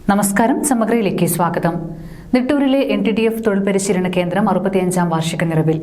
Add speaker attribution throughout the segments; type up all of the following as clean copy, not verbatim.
Speaker 1: നമസ്കാരം. സമഗ്രയിലേക്ക് സ്വാഗതം. നിട്ടൂരിലെ NTTF തൊഴിൽ പരിശീലന കേന്ദ്രം 65-ാം വാർഷിക നിറവിൽ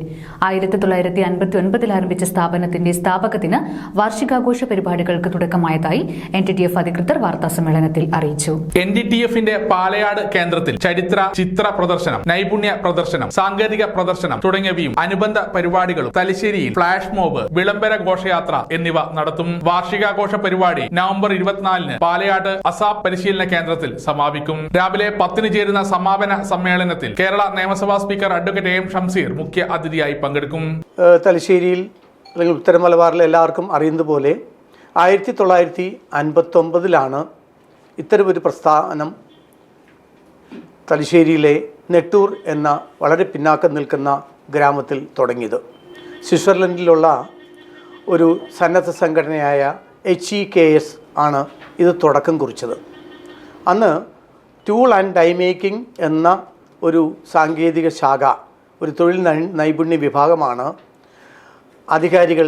Speaker 1: 1959 ആരംഭിച്ച സ്ഥാപനത്തിന്റെ സ്ഥാപകദിന വാർഷികാഘോഷ പരിപാടികൾക്ക് തുടക്കമായതായി NTTF അധികൃതർ വാർത്താസമ്മേളനത്തിൽ അറിയിച്ചു.
Speaker 2: NTTFന്റെ പാലയാട് കേന്ദ്രത്തിൽ ചരിത്ര ചിത്ര പ്രദർശനം, നൈപുണ്യ പ്രദർശനം, സാങ്കേതിക പ്രദർശനം തുടങ്ങിയവയും അനുബന്ധ പരിപാടികളും തലശ്ശേരിയിൽ ഫ്ലാഷ് മോബ്, വിളംബര ഘോഷയാത്ര എന്നിവ നടത്തും. വാർഷികാഘോഷ പരിപാടി നവംബർ 24-ന് പാലയാട് അസാപ് പരിശീലന കേന്ദ്രത്തിൽ സമാപിക്കും. രാവിലെ 10-ന് ചേരുന്ന സമാപന സമ്മേളനത്തിൽ കേരള നിയമസഭാ സ്പീക്കർ അഡ്വക്കേറ്റ് AM ഷംസീർ മുഖ്യ അതിഥിയായി പങ്കെടുക്കും.
Speaker 3: തലശ്ശേരിയിൽ അല്ലെങ്കിൽ ഉത്തര മലബാറിൽ എല്ലാവർക്കും അറിയുന്നത് പോലെ 1959 ഇത്തരമൊരു പ്രസ്ഥാനം തലശ്ശേരിയിലെ നെട്ടൂർ എന്ന വളരെ പിന്നാക്കം നിൽക്കുന്ന ഗ്രാമത്തിൽ തുടങ്ങിയത്. സ്വിറ്റ്സർലൻഡിലുള്ള ഒരു സന്നദ്ധ സംഘടനയായ HEKS ആണ് ഇത് തുടക്കം കുറിച്ചത്. അന്ന് ടൂൾ ആൻഡ് ഡൈ മേക്കിംഗ് എന്ന ഒരു സാങ്കേതിക ശാഖ, ഒരു തൊഴിൽ നൈപുണ്യ വിഭാഗമാണ് അധികാരികൾ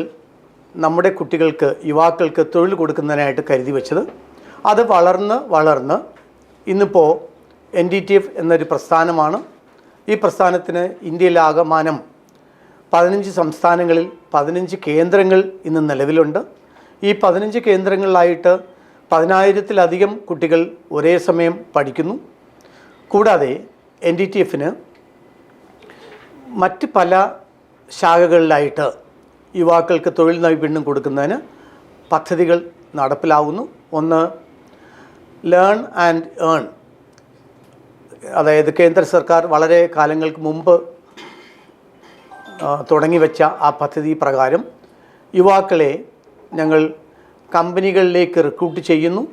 Speaker 3: നമ്മുടെ കുട്ടികൾക്ക്, യുവാക്കൾക്ക് തൊഴിൽ കൊടുക്കുന്നതിനായിട്ട് കരുതി വെച്ചത്. അത് വളർന്ന് ഇന്നിപ്പോൾ NTTF എന്നൊരു പ്രസ്ഥാനമാണ്. ഈ പ്രസ്ഥാനത്തിന് ഇന്ത്യയിലാകമാനം 15 സംസ്ഥാനങ്ങളിൽ 15 കേന്ദ്രങ്ങൾ ഇന്ന് നിലവിലുണ്ട്. ഈ 15 കേന്ദ്രങ്ങളിലായിട്ട് 10,000-ത്തിലധികം കുട്ടികൾ ഒരേ സമയം പഠിക്കുന്നു. കൂടാതെ NTTFന് മറ്റ് പല ശാഖകളിലായിട്ട് യുവാക്കൾക്ക് തൊഴിൽ നൈപുണ്യം കൊടുക്കുന്നതിന് പദ്ധതികൾ നടപ്പിലാവുന്നു. ഒന്ന് ലേൺ ആൻഡ് ഏൺ, അതായത് കേന്ദ്ര സർക്കാർ വളരെ കാലങ്ങൾക്ക് മുമ്പ് തുടങ്ങി വെച്ച ആ പദ്ധതി പ്രകാരം യുവാക്കളെ ഞങ്ങൾ കമ്പനികളിലേക്ക് റിക്രൂട്ട് ചെയ്യുന്നു.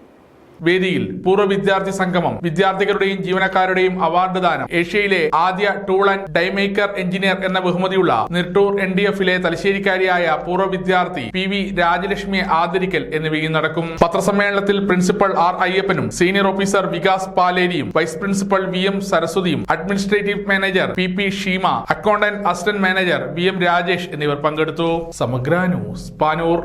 Speaker 2: വേദിയിൽ പൂർവ്വ വിദ്യാർത്ഥി സംഗമം, വിദ്യാർത്ഥികളുടെയും ജീവനക്കാരുടെയും അവാർഡ് ദാനം, ഏഷ്യയിലെ ആദ്യ ടൂൾ ആൻഡ് ഡൈമേക്കർ എഞ്ചിനീയർ എന്ന ബഹുമതിയുള്ള നിട്ടൂർ NTTFിലെ തലശ്ശേരിക്കാരിയായ പൂർവ്വ വിദ്യാർത്ഥി PV രാജലക്ഷ്മിയെ ആദരിക്കൽ എന്നിവയും നടക്കും. പത്രസമ്മേളനത്തിൽ പ്രിൻസിപ്പൽ R അയ്യപ്പനും സീനിയർ ഓഫീസർ വികാസ് പാലേരിയും വൈസ് പ്രിൻസിപ്പൽ VM സരസ്വതിയും administrative manager PP Sheema, accountant assistant manager VM Rajesh എന്നിവർ പങ്കെടുത്തു. സമഗ്ര ന്യൂസ്, പാനൂർ.